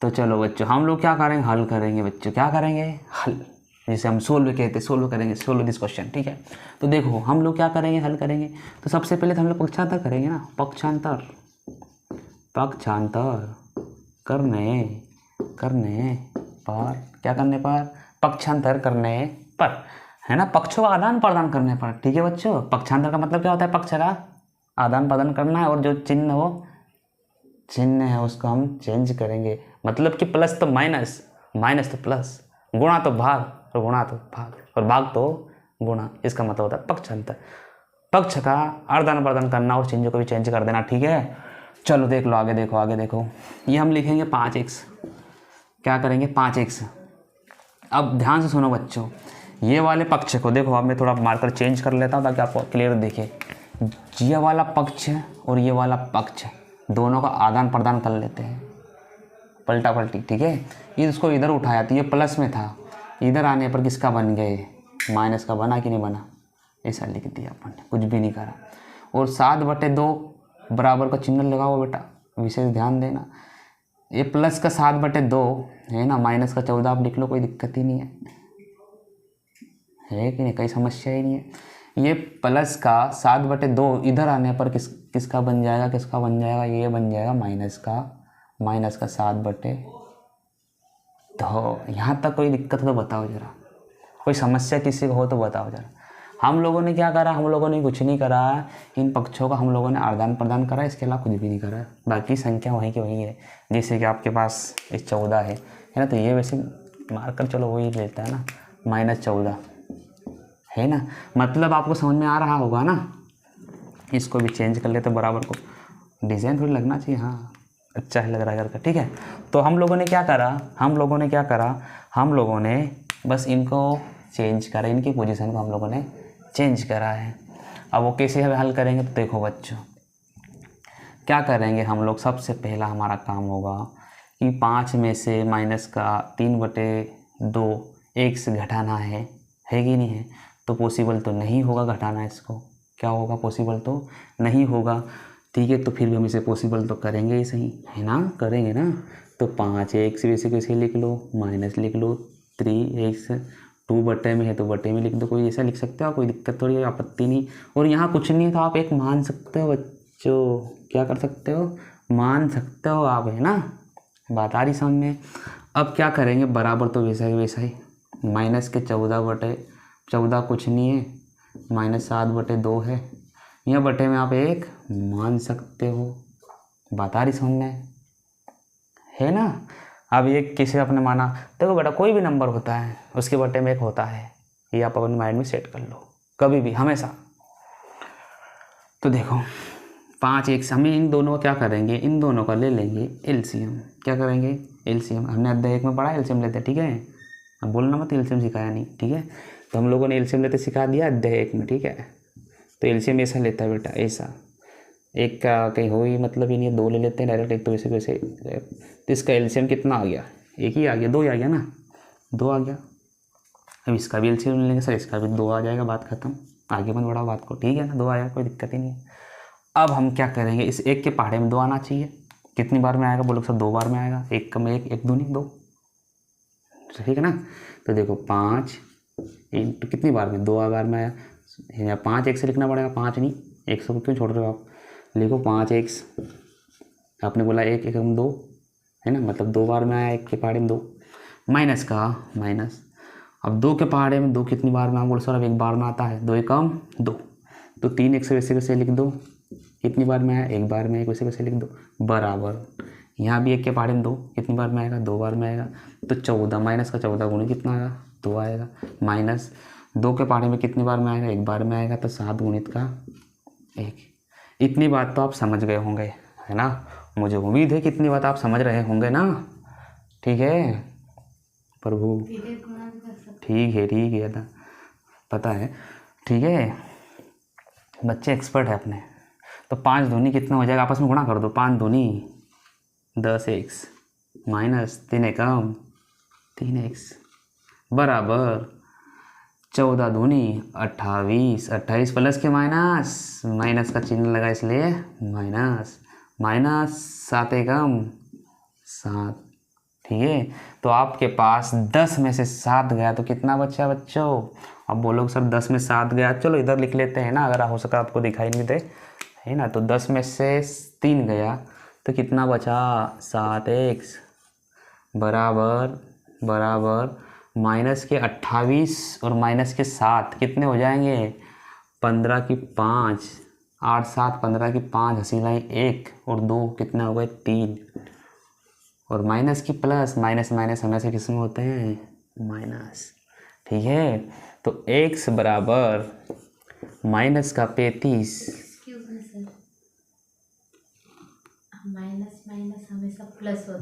तो चलो बच्चों हम लोग क्या करेंगे, हल करेंगे बच्चों, क्या करेंगे, हल, जैसे हम सोल्व कहते हैं, सोल्व करेंगे, सोल्व दिस क्वेश्चन, ठीक है। तो देखो हम लोग क्या करेंगे, हल करेंगे। तो सबसे पहले तो हम लोग पक्षांतर करेंगे ना, पक्षांतर, पक्षांतर करने करने पर, क्या करने पर, पक्षांतर करने पर, है ना, पक्षों का आदान प्रदान करने पर, ठीक है बच्चों। पक्षांतर का मतलब क्या होता है, पक्ष का आदान प्रदान करना है, और जो चिन्ह वो चिन्ह है उसको हम चेंज करेंगे, मतलब कि प्लस तो माइनस, माइनस तो प्लस, गुणा तो भाग, और गुणा तो भाग, और भाग तो गुणा, इसका मतलब होता है पक्षांतर। पक्ष का आदान प्रदान करना और चिन्हों को भी चेंज कर देना, ठीक है। चलो देख लो आगे, देखो आगे देखो, ये हम लिखेंगे 5x, क्या करेंगे 5x। अब ध्यान से सुनो बच्चों, ये वाले पक्ष को देखो, अब मैं थोड़ा मार्कर चेंज कर लेता हूँ ताकि आपको क्लियर दिखे। ये वाला पक्ष और ये वाला पक्ष दोनों का आदान प्रदान कर लेते हैं, पलटा पलटी, ठीक है। ये इसको इधर उठाया तो ये प्लस में था, इधर आने पर किसका बन गए, माइनस का बना कि नहीं बना, ऐसा लिख दिया अपन ने, कुछ भी नहीं करा। और 7/2 बराबर का चिन्ह लगाओ बेटा, विशेष ध्यान देना। ये प्लस का 7/2 है ना, माइनस का 14 आप लिख लो, कोई दिक्कत ही नहीं है कि नहीं, कोई समस्या ही नहीं है। ये प्लस का 7/2 इधर आने पर किसका बन जाएगा, किसका बन जाएगा, ये बन जाएगा माइनस का 7/2। यहाँ तक कोई दिक्कत हो तो बताओ जरा, कोई समस्या किसी को हो तो बताओ जरा। हम लोगों ने क्या करा, हम लोगों ने कुछ नहीं करा, इन पक्षों का हम लोगों ने आदान प्रदान करा, इसके अलावा कुछ भी नहीं करा। बाकी संख्या वहीं की वहीं है, जैसे कि आपके पास 14 है ना, तो ये वैसे मार्कर चलो वही लेता है ना, -14 है ना, मतलब आपको समझ में आ रहा होगा ना। इसको भी चेंज कर लेते बराबर को, डिज़ाइन थोड़ी लगना चाहिए, हाँ अच्छा है लग रहा है करके, ठीक है। तो हम लोगों ने क्या करा, हम लोगों ने बस इनको चेंज करा, इनकी पोजीशन को हम लोगों ने चेंज करा है। अब वो कैसे हल करेंगे, तो देखो बच्चों क्या करेंगे हम लोग, सबसे पहला हमारा काम होगा कि 5 में से माइनस का 3/2 एक से घटाना है कि नहीं है। तो पॉसिबल तो नहीं होगा घटाना, इसको क्या होगा, पॉसिबल तो नहीं होगा, ठीक है। तो फिर भी हम इसे पॉसिबल तो करेंगे ही सही, है ना, करेंगे ना। तो 5x वैसे कैसे लिख लो, माइनस लिख लो, 3x 2 बटे में है तो बटे में लिख दो, कोई ऐसा लिख सकते हो, कोई दिक्कत थोड़ी, आपत्ति नहीं। और यहाँ कुछ नहीं था, आप एक मान सकते हो बच्चों, क्या कर सकते हो, मान सकते हो आप, है ना, बात आ रही सामने। अब क्या करेंगे, बराबर तो वैसा ही, माइनस के 14/14 कुछ नहीं है, -7/2 है, यहाँ बटे में आप एक मान सकते हो, बात आ रही सामने, है ना। अब ये किसे आपने माना, देखो बेटा कोई भी नंबर होता है उसके बटे में एक होता है, ये आप अपने माइंड में सेट कर लो कभी भी, हमेशा। तो देखो 5x, हमें इन दोनों का क्या करेंगे, इन दोनों का ले लेंगे एलसीएम, क्या करेंगे एलसीएम, हमने अध्याय 1 में पढ़ा एलसीएम लेते, ठीक है। अब बोलना मत एलसीएम सिखाया नहीं, ठीक है। तो हम लोगों ने एलसीएम लेते सिखा दिया अध्याय 1 में, ठीक है। तो एलसीएम ऐसा लेता है बेटा, ऐसा, एक का कहीं हो ही मतलब ही नहीं है, 2 ले लेते हैं डायरेक्ट, एक तो वैसे। तो इसका एलसीएम कितना आ गया, एक ही आ गया, 2 ही आ गया ना, 2 आ गया। अब इसका भी एलसीएम लेंगे सर, इसका भी 2 आ जाएगा, बात खत्म, आगे मत बढ़ाओ बात को, ठीक है ना, 2 आया, कोई दिक्कत ही नहीं है। अब हम क्या करेंगे, इस एक के पहाड़े में 2 आना चाहिए, कितनी बार में आएगा बोलो सर, 2 बार में आएगा, एक कम एक दूनी 2, ठीक है ना। तो देखो 5 इंटू कितनी बार में, 2 बार में आया, यहाँ 5x से लिखना पड़ेगा, 5 नहीं 100 को क्यों छोड़ रहे हो आप, लिखो 5x, आपने बोला 1 1 2 है ना, मतलब 2 बार में आया, एक के पहाड़े में 2, माइनस का माइनस। अब 2 के पहाड़े में 2 कितनी बार में, आप बोलो सर अब 1 बार में आता है, 2 एकम 2, तो 3x वैसे लिख दो, कितनी बार में आया, 1 बार में, एक वैसे लिख दो, बराबर यहाँ भी 1 के पहाड़े में 2 कितनी बार में आएगा, 2 बार में आएगा। तो 14 माइनस का 14 गुणी कितना आएगा, 2 आएगा, माइनस 2 के पहाड़े में कितनी बार में आएगा, 1 बार में आएगा, तो 7 गुणित का 1। इतनी बात तो आप समझ गए होंगे, है ना। मुझे उम्मीद है कि इतनी बात आप समझ रहे होंगे ना। ठीक है प्रभु, ठीक है ना, पता है। ठीक है, बच्चे एक्सपर्ट है अपने। तो 5 दूनी कितना हो जाएगा, आपस में गुणा कर दो। 5 दूनी 10x माइनस 3 एकम 3x बराबर 14 दूनी 28, 28 प्लस के माइनस, माइनस का चिन्ह लगा इसलिए माइनस, माइनस 7 एकम 7। ठीक है, तो आपके पास 10 में से 7 गया तो कितना बचा बच्चों। अब बोलोगे सर 10 में 7 गया, चलो इधर लिख लेते हैं ना, अगर हो सका आपको दिखाई नहीं दे, है ना। तो 10 में से 3 गया तो कितना बचा 7x बराबर बराबर माइनस के 28 और माइनस के 7 कितने हो जाएंगे 15 की 5, 8 7 15 की 5 हंसी लाई 1 और 2 कितने हो गए 3, और माइनस की प्लस, माइनस माइनस हमेशा किस में होते हैं माइनस। ठीक है, तो x बराबर माइनस का 35,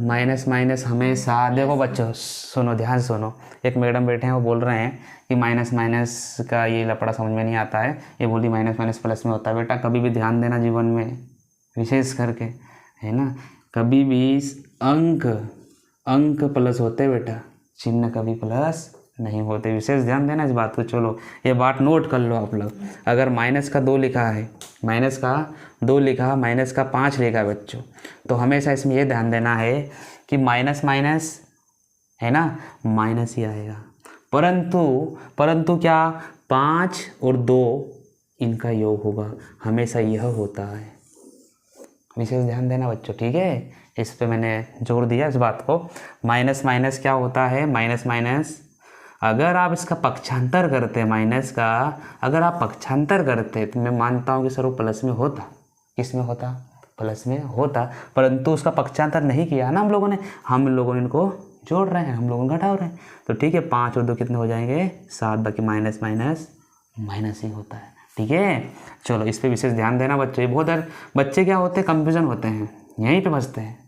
माइनस माइनस हमेशा, देखो बच्चों सुनो, ध्यान से सुनो। एक मैडम बैठे हैं वो बोल रहे हैं कि माइनस माइनस का ये लपड़ा समझ में नहीं आता है, ये बोली माइनस माइनस प्लस में होता है। बेटा कभी भी ध्यान देना जीवन में, विशेष करके, है ना, कभी भी अंक प्लस होते बेटा, चिन्ह कभी प्लस नहीं होते, विशेष ध्यान देना इस बात को। चलो ये बात नोट कर लो आप लोग। अगर माइनस का 2 लिखा है, माइनस का 2 लिखा, माइनस का 5 लिखा बच्चों, तो हमेशा इसमें ये ध्यान देना है कि माइनस माइनस, है ना, माइनस ही आएगा। परंतु क्या 5 और 2 इनका योग होगा, हमेशा यह होता है। विशेष ध्यान देना बच्चों। ठीक है, इस पे मैंने जोर दिया इस बात को। माइनस माइनस क्या होता है, माइनस माइनस अगर आप इसका पक्षांतर करते हैं, माइनस का अगर आप पक्षांतर करते तो मैं मानता हूँ कि सर वो प्लस में होता। किस में होता, प्लस में होता, परंतु उसका पक्षांतर नहीं किया ना हम लोगों ने इनको जोड़ रहे हैं, हम लोगों ने घटा रहे हैं। तो ठीक है, 5 और 2 कितने हो जाएंगे 7, बाकी माइनस माइनस माइनस ही होता है। ठीक है, चलो इस पे विशेष ध्यान देना बच्चों। बहुत बच्चे क्या होते हैं, कंफ्यूजन होते हैं, यहीं पे फंसते हैं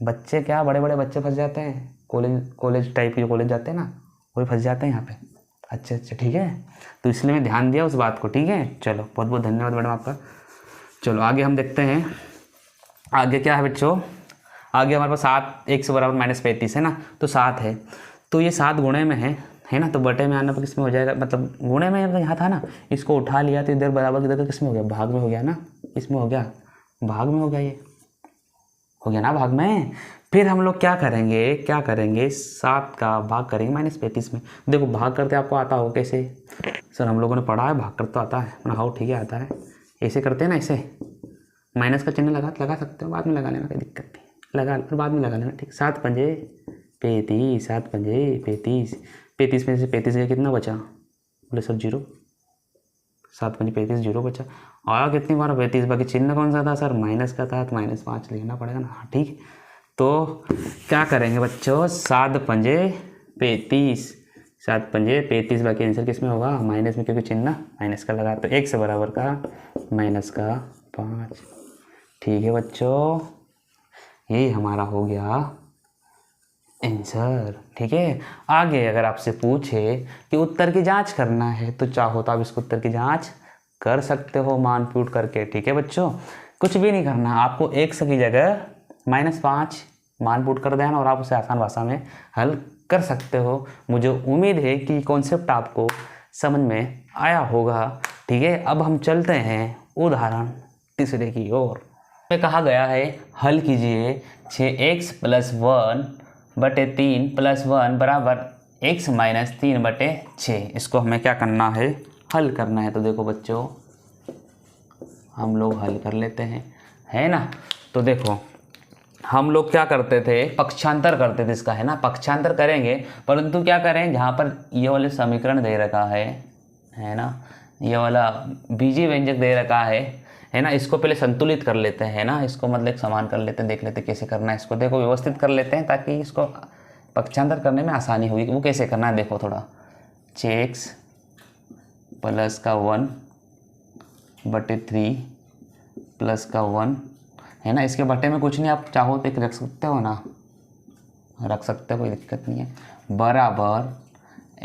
बच्चे। क्या बड़े बड़े बच्चे फंस जाते हैं, कॉलेज टाइप के कॉलेज जाते हैं ना, वही फंस जाते हैं यहाँ पे। अच्छा, ठीक है, तो इसलिए मैं ध्यान दिया उस बात को। ठीक है, चलो बहुत बहुत धन्यवाद मैडम आपका। चलो आगे हम देखते हैं, आगे क्या है बच्चों। आगे हमारे पास 7 x बराबर माइनस 35 है ना, तो 7 है, तो ये 7 गुणे में है ना, तो बटे में आना पर किस में हो जाएगा, मतलब गुणे में यहाँ था ना, इसको उठा लिया तो इधर बराबर किधर किस में हो गया, भाग में हो गया ना, इसमें हो गया भाग में हो गया, ये हो गया ना भाग में। फिर हम लोग क्या करेंगे 7 का भाग करेंगे माइनस 35 में। देखो भाग करते आपको आता हो कैसे, सर हम लोगों ने पढ़ा है भाग करते आता है ना, हाँ ठीक है आता है। ऐसे करते हैं ना, ऐसे माइनस का चिन्ह लगा सकते हो, बाद में लगा लेना, कोई दिक्कत नहीं, लगा बाद में लगा लेना। ठीक, 7 पंजे 35, 7 पंजे 35, 35 में से 35 का कितना बचा, बोले सर 0, 7 पंजे 35, 0 बचा। आया कितनी बार 35, बाकी चिन्ह कौन सा था सर, माइनस का था, तो -5 लिखना पड़ेगा ना। हाँ ठीक, तो क्या करेंगे बच्चों, 7 पंजे 35, 7 पंजे 35, बाकी आंसर किस में होगा, माइनस में, क्योंकि चिन्ह माइनस का लगा, तो x बराबर का माइनस का 5। ठीक है बच्चों, यही हमारा हो गया आंसर। ठीक है, आगे अगर आपसे पूछे कि उत्तर की जांच करना है तो चाहो तो आप इसको उत्तर की जांच कर सकते हो मान पुट करके। ठीक है बच्चों, कुछ भी नहीं करना, आपको x की जगह -5 मान पुट कर देना और आप उसे आसान भाषा में हल कर सकते हो। मुझे उम्मीद है कि कॉन्सेप्ट आपको समझ में आया होगा। ठीक है, अब हम चलते हैं उदाहरण तीसरे की ओर। में कहा गया है हल कीजिए 6x + 1 बटे 3 + 1 बराबर x - 3 बटे 6। इसको हमें क्या करना है, हल करना है। तो देखो बच्चों हम लोग हल कर लेते हैं, है ना। तो देखो हम लोग क्या करते थे, पक्षांतर करते थे इसका, है ना, पक्षांतर करेंगे, परंतु क्या करें, जहाँ पर ये वाले समीकरण दे रखा है ना, ये वाला बीजीय व्यंजक दे रखा है ना, इसको पहले संतुलित कर लेते हैं ना, इसको मतलब एक समान कर लेते हैं, देख लेते हैं कैसे करना है इसको। देखो व्यवस्थित कर लेते हैं ताकि इसको पक्षांतर करने में आसानी होगी। वो कैसे करना है देखो थोड़ा, 6x + 1 बटे 3 + 1 है ना। इसके बटे में कुछ नहीं, आप चाहो तो एक रख सकते हो ना, रख सकते हो, कोई दिक्कत नहीं है। बराबर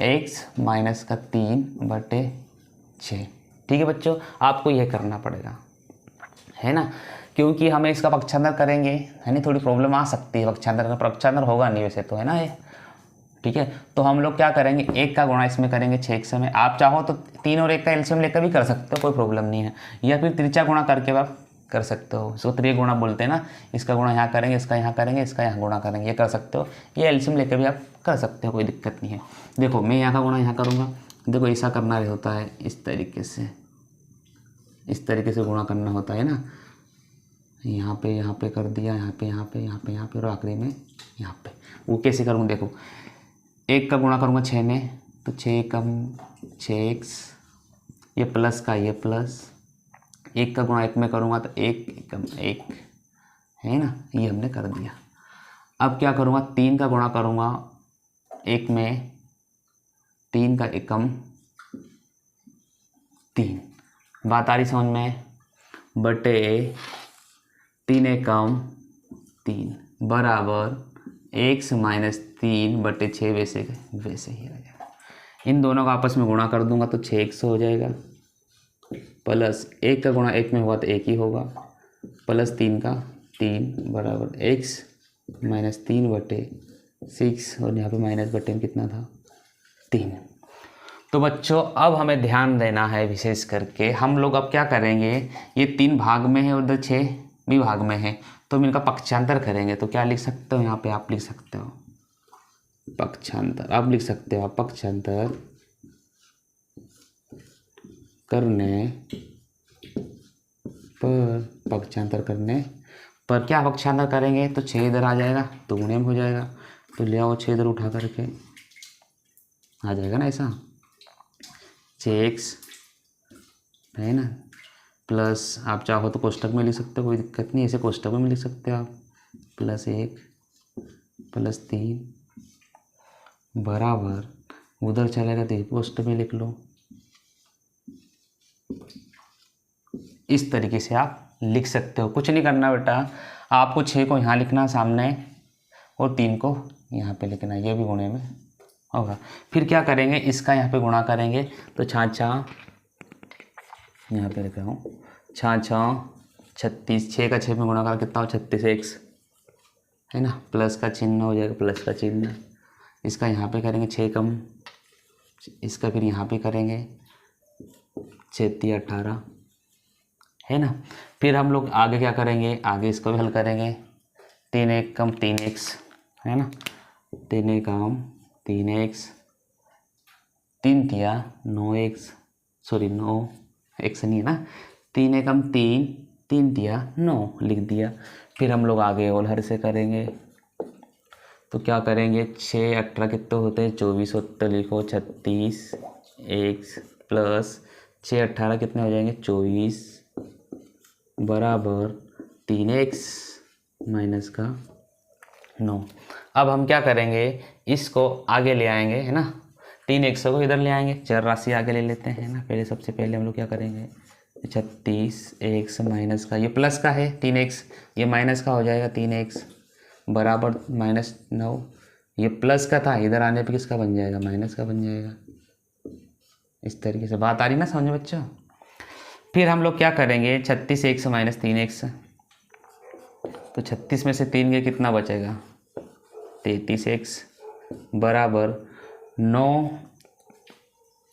x माइनस का 3/6। ठीक है बच्चों, आपको यह करना पड़ेगा, है ना, क्योंकि हमें इसका पक्षांतर करेंगे, है ना, थोड़ी प्रॉब्लम आ सकती है पक्षांतर का। पक्षांतर होगा नहीं वैसे तो, है ना ये। ठीक है, तो हम लोग क्या करेंगे, 1 का गुणा इसमें करेंगे 6x में। आप चाहो तो 3 और 1 का एलसीएम लेकर भी कर सकते हो, कोई प्रॉब्लम नहीं है, या फिर त्रिज्या गुणा करके आप कर सकते हो, इसको त्रिय गुणा बोलते हैं ना। इसका गुणा यहाँ करेंगे, इसका यहाँ करेंगे, इसका यहाँ गुणा करेंगे, ये कर सकते हो। ये एलसीएम लेकर भी आप कर सकते हो, कोई दिक्कत नहीं है। देखो मैं यहाँ का गुणा यहाँ करूँगा, देखो ऐसा करना होता है, इस तरीके से गुणा करना होता है ना। यहाँ पे कर दिया, यहाँ पे और आखिरी में यहाँ पे। वो कैसे करूँगा, देखो 1 का गुणा करूँगा 6 में, तो 6 कम 6x, ये प्लस का ये प्लस, 1 का गुणा 1 में करूँगा तो 1 कम 1, है ना, ये हमने कर दिया। अब क्या करूँगा, 3 का गुणा करूँगा 1 में, 3 का 1 कम 3, बात आ रही समझ में, बटे 3 1 कम 3 बराबर x माइनस 3/6, वैसे ही आ जाएगा। इन दोनों का आपस में गुणा कर दूंगा तो 6x हो जाएगा, प्लस 1 का गुणा 1 में हुआ तो 1 ही होगा, प्लस 3 का 3 बराबर x माइनस 3/6, और यहाँ पे माइनस बटे में कितना था 3। तो बच्चों अब हमें ध्यान देना है, विशेष करके हम लोग अब क्या करेंगे, ये 3 भाग में है और उधर 6 भी भाग में है, तो हम इनका पक्षांतर करेंगे। तो क्या लिख सकते हो, यहाँ पे आप लिख सकते हो पक्षांतर, आप लिख सकते हो पक्षांतर करने पर क्या पक्षांतर करेंगे, तो 6 इधर आ जाएगा तो गुणे में हो जाएगा, तो ले आओ 6 इधर उठा करके आ जाएगा ना, ऐसा 6x, है ना, प्लस आप चाहो तो कोष्टक में लिख सकते हो, कोई दिक्कत नहीं, ऐसे कोष्टक में लिख सकते हो आप, प्लस 1 प्लस 3 बराबर, उधर चलेगा तो कोष्टक में लिख लो। इस तरीके से आप लिख सकते हो, कुछ नहीं करना बेटा, आपको 6 को यहाँ लिखना सामने और 3 को यहाँ पे लिखना, ये भी गुणे में होगा। फिर क्या करेंगे, इसका यहाँ पे गुणा करेंगे, तो 6 यहाँ पे लिख रहा हूँ, 36, 6 का 6 में गुणा कर कितना हो 36x, है ना, प्लस का चिन्ह हो जाएगा, प्लस का चिन्ह, इसका यहाँ पे करेंगे 6 कम, इसका फिर यहाँ पे करेंगे 6 3 18, है ना। फिर हम लोग आगे क्या करेंगे, आगे इसको भी हल करेंगे, 3 1 कम 3x, है ना, 3 1 कम 3x, 3 तिया 9x, सॉरी 9x नहीं है ना, 3 1 कम 3, 3 तिया 9 लिख दिया। फिर हम लोग आगे और हर से करेंगे, तो क्या करेंगे, 6 18 कितने होते हैं 24 होते, लिखो 36x प्लस 6 18 कितने हो जाएंगे 24 बराबर 3x माइनस का 9। अब हम क्या करेंगे, इसको आगे ले आएंगे, है ना, 3x को इधर ले आएंगे, चर राशि आगे ले लेते हैं ना। पहले सबसे पहले हम लोग क्या करेंगे, 36x माइनस का, ये प्लस का है 3x, ये माइनस का हो जाएगा 3x बराबर -9, ये प्लस का था, इधर आने पे किसका बन जाएगा, माइनस का बन जाएगा। इस तरीके से बात आ रही ना समझ में बच्चों। फिर हम लोग क्या करेंगे, 36x माइनस 3x, तो 36 में से 3 के कितना बचेगा 33x बराबर 9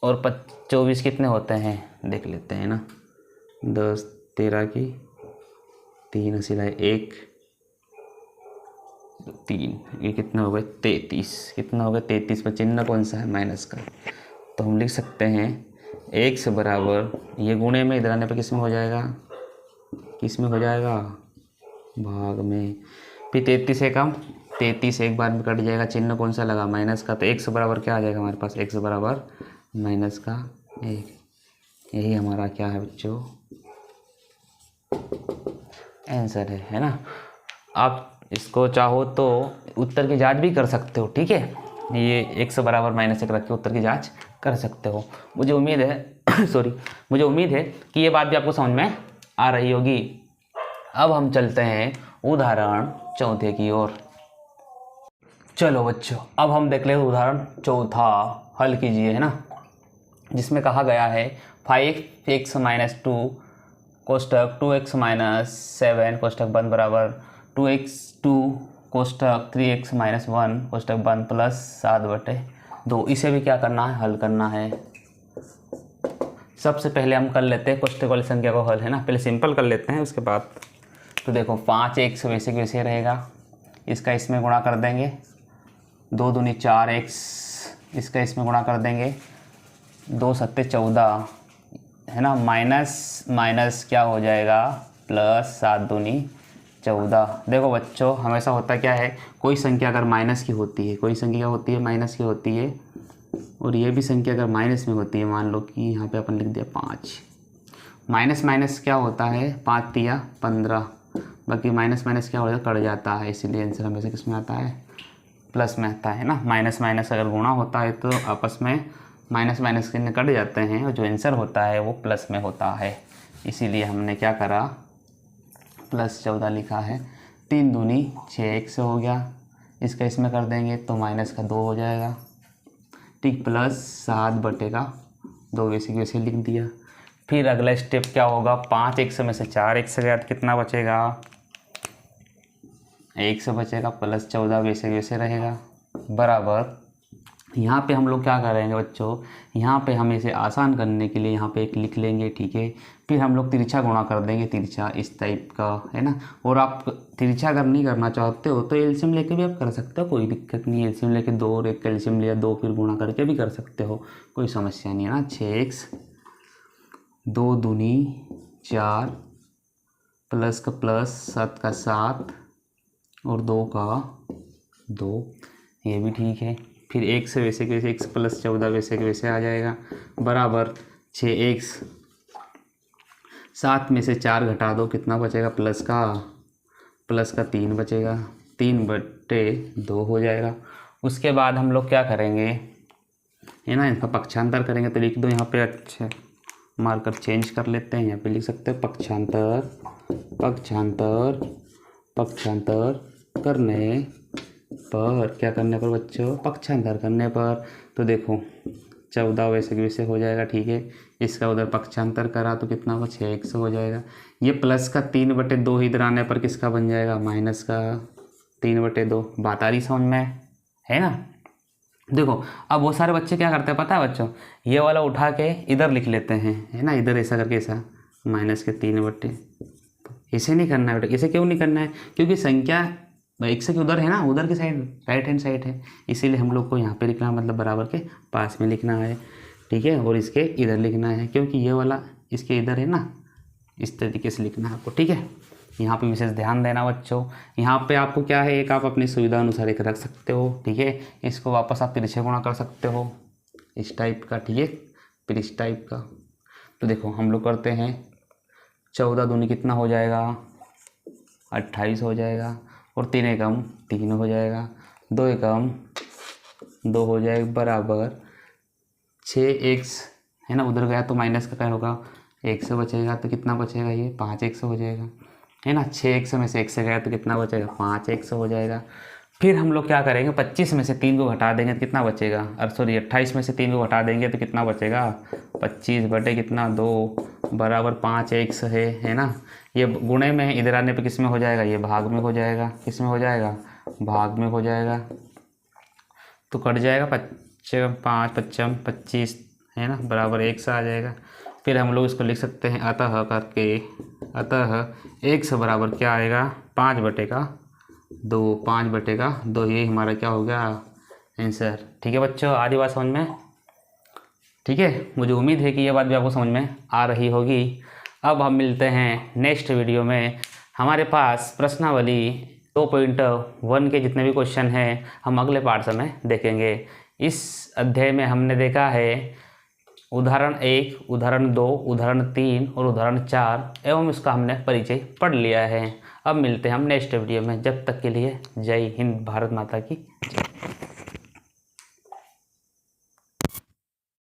और 24 कितने होते हैं देख लेते हैं ना, 10 13 की 3 सिलाए 1 3, ये कितना हो गया 33, कितना हो गया 33 पर चिन्ह कौन सा है माइनस का, तो हम लिख सकते हैं x बराबर, ये गुणे में इधर आने पर किस में हो जाएगा, किस में हो जाएगा भाग में, फिर 33 कम 33 एक बार में कट जाएगा, चिन्ह कौन सा लगा माइनस का, तो x बराबर क्या आ जाएगा हमारे पास, x बराबर माइनस का 1। यही हमारा क्या है बच्चों आंसर है ना। आप इसको चाहो तो उत्तर की जांच भी कर सकते हो, ठीक है, ये x बराबर -1 रख के उत्तर की जांच कर सकते हो। मुझे उम्मीद है मुझे उम्मीद है कि ये बात भी आपको समझ में आ रही होगी। अब हम चलते हैं उदाहरण चौथे की ओर। चलो बच्चों, अब हम देख ले उदाहरण चौथा, हल कीजिए, है ना, जिसमें कहा गया है 5x - 2 कोष्टक 2x - 7 कोष्टक बंद बराबर 2x2 कोष्टक 3x - 1 कोष्टक बंद प्लस 7/2। इसे भी क्या करना है, हल करना है। सबसे पहले हम कर लेते हैं कोष्टक वाली संख्या को हल, है ना, पहले सिंपल कर लेते हैं उसके बाद। तो देखो 5x वैसे वैसे रहेगा, इसका इसमें गुणा कर देंगे, 2 दूनी 4x, इसका इसमें गुणा कर देंगे, 2 सत्ते 14, है ना, माइनस माइनस क्या हो जाएगा प्लस, 7 दूनी 14। देखो बच्चों, हमेशा होता क्या है, कोई संख्या अगर माइनस की होती है, कोई संख्या होती है माइनस की होती है, और ये भी संख्या अगर माइनस में होती है, मान लो कि यहाँ पे अपन लिख दिया 5, माइनस माइनस क्या होता है, 5 तिया 15, बाकी माइनस माइनस क्या हो जाता है, कट जाता है, इसीलिए आंसर हमेशा किस में आता है, प्लस में आता है ना। माइनस माइनस अगर गुणा होता है तो आपस में माइनस माइनस के कट जाते हैं, और जो आंसर होता है वो प्लस में होता है, इसीलिए हमने क्या करा, प्लस 14 लिखा है। 3 दूनी 6x हो गया, इसका इसमें कर देंगे तो माइनस का 2 हो जाएगा, ठीक, प्लस 7/2 वैसे वैसे लिख दिया। फिर अगला स्टेप क्या होगा, 5x में से 4x गया तो कितना बचेगा, 1 बचेगा, प्लस 14 वैसे वैसे रहेगा बराबर। यहाँ पे हम लोग क्या करेंगे बच्चों, यहाँ पे हम इसे आसान करने के लिए यहाँ पे एक लिख लेंगे, ठीक है। फिर हम लोग तिरछा गुणा कर देंगे, तिरछा इस टाइप का, है ना। और आप तिरछा अगर नहीं करना चाहते हो तो एलसीएम लेके भी आप कर सकते हो, कोई दिक्कत नहीं है। एलसीएम लेके 2 और 1 एलसीएम लिया 2, फिर गुणा करके भी कर सकते हो, कोई समस्या नहीं है ना। 6x 2 दूनी 4 प्लस का प्लस 7 का 7 और 2 का 2, ये भी ठीक है। फिर 1 से वैसे के वैसे x प्लस 14 वैसे के वैसे आ जाएगा बराबर 6x, 7 में से 4 घटा दो, कितना बचेगा, प्लस का 3 बचेगा, 3/2 हो जाएगा। उसके बाद हम लोग क्या करेंगे, है ना, इनका पक्षांतर करेंगे, तो लिख दो यहाँ पे, अच्छा मार्कर चेंज कर लेते हैं, यहाँ पे लिख सकते हो पक्षांतर, पक्षांतर, पक्षांतर करने पर, क्या करने पर बच्चों, पक्षांतर करने पर। तो देखो 14 वैसे वैसे हो जाएगा, ठीक है। इसका उधर पक्षांतर करा तो कितना हो, 6x हो जाएगा। ये प्लस का 3/2 इधर आने पर किसका बन जाएगा, माइनस का 3/2। बात आ रही समझ में, है ना। देखो अब बहुत सारे बच्चे क्या करते हैं पता है बच्चों, ये वाला उठा के इधर लिख लेते हैं, है ना, इधर ऐसा करके, ऐसा माइनस के 3/, इसे नहीं करना है बेटा। इसे क्यों नहीं करना है, क्योंकि संख्या x के उधर है ना, उधर की साइड राइट हैंड साइड है, इसीलिए हम लोग को यहाँ पे लिखना है, मतलब बराबर के पास में लिखना है, ठीक है। और इसके इधर लिखना है, क्योंकि ये वाला इसके इधर है ना, इस तरीके से लिखना है आपको, ठीक है। यहाँ पे विशेष ध्यान देना बच्चों। यहाँ पे आपको क्या है, एक आप अपनी सुविधा अनुसार एक रख सकते हो, ठीक है। इसको वापस आप तिरछे गुणा कर सकते हो, इस टाइप का, ठीक है, फिर इस टाइप का। तो देखो हम लोग करते हैं, 14 दूनी कितना हो जाएगा, 28 हो जाएगा, और 3 एकम 3 हो जाएगा, 2 एकम 2 हो जाएगा बराबर 6x, है ना। उधर गया तो माइनस का क्या होगा, 1 से बचेगा तो कितना बचेगा, ये 5x हो जाएगा, है ना। 6x में से 1 से गया तो कितना बचेगा, 5x हो जाएगा। फिर हम लोग क्या करेंगे, 25 में से 3 को घटा देंगे तो कितना बचेगा, और सॉरी 28 में से 3 को घटा देंगे तो कितना बचेगा, 25 बटे कितना 2 बराबर 5x है ना। ये गुणे में है, इधर आने पे किस में हो जाएगा, ये भाग में हो जाएगा, किस में हो जाएगा, भाग में हो जाएगा, तो कट जाएगा 5 5 25, है ना, बराबर 1 आ जाएगा। फिर हम लोग इसको लिख सकते हैं अतः करके, अतः 1 बराबर क्या आएगा, 5/2, 5/2, ये हमारा क्या हो गया आंसर, ठीक है बच्चों। आधी बात समझ में, ठीक है। मुझे उम्मीद है कि ये बात भी आपको समझ में आ रही होगी। अब हम मिलते हैं नेक्स्ट वीडियो में। हमारे पास प्रश्नावली 2.1 के जितने भी क्वेश्चन हैं हम अगले पार्ट में देखेंगे। इस अध्याय में हमने देखा है उदाहरण 1, उदाहरण 2, उदाहरण 3 और उदाहरण 4 एवं इसका हमने परिचय पढ़ लिया है। अब मिलते हैं हम नेक्स्ट वीडियो में, जब तक के लिए जय हिंद, भारत माता की जय।